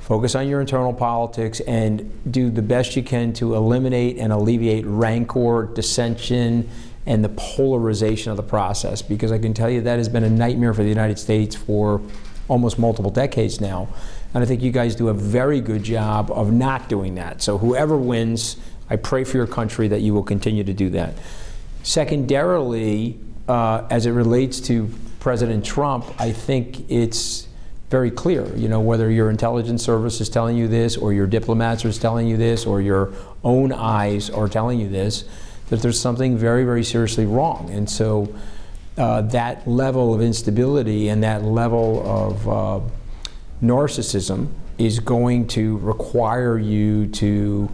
focus on your internal politics, and do the best you can to eliminate and alleviate rancor, dissension, and the polarization of the process. Because I can tell you that has been a nightmare for the United States for almost multiple decades now. And I think you guys do a very good job of not doing that. So whoever wins, I pray for your country that you will continue to do that. Secondarily, as it relates to President Trump, I think it's very clear, you know, whether your intelligence service is telling you this, or your diplomats are telling you this, or your own eyes are telling you this, that there's something very, very seriously wrong. And so that level of instability and that level of narcissism is going to require you to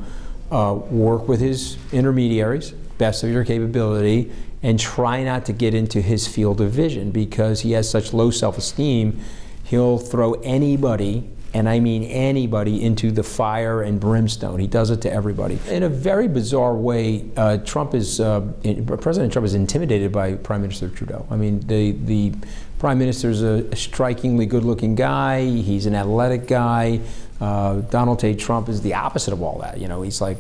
work with his intermediaries, best of your capability, and try not to get into his field of vision, because he has such low self-esteem. He'll throw anybody, and I mean anybody, into the fire and brimstone. He does it to everybody. In a very bizarre way, President Trump is intimidated by Prime Minister Trudeau. I mean, the Prime Minister's a strikingly good-looking guy. He's an athletic guy. Donald J. Trump is the opposite of all that. You know, he's like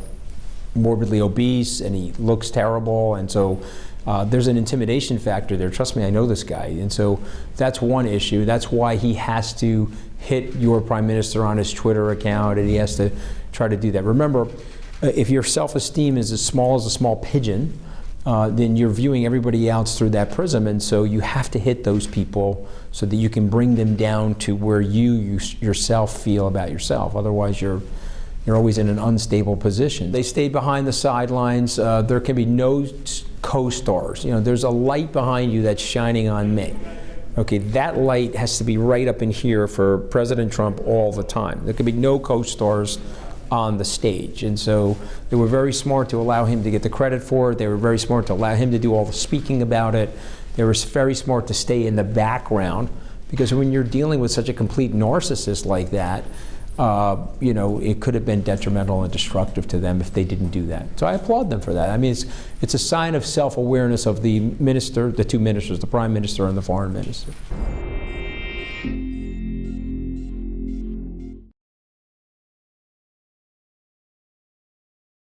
morbidly obese, and he looks terrible, and so there's an intimidation factor there. Trust me, I know this guy. And so that's one issue. That's why he has to hit your Prime Minister on his Twitter account, and he has to try to do that. Remember, if your self-esteem is as small as a small pigeon, then you're viewing everybody else through that prism, and so you have to hit those people so that you can bring them down to where you yourself feel about yourself. Otherwise, you're always in an unstable position. They stayed behind the sidelines. There can be no co-stars. You know, there's a light behind you that's shining on me. Okay, that light has to be right up in here for President Trump all the time. There can be no co-stars on the stage. And so they were very smart to allow him to get the credit for it. They were very smart to allow him to do all the speaking about it. They were very smart to stay in the background, because when you're dealing with such a complete narcissist like that, you know, it could have been detrimental and destructive to them if they didn't do that. So I applaud them for that. I mean, it's a sign of self-awareness of the two ministers, the Prime Minister and the Foreign Minister.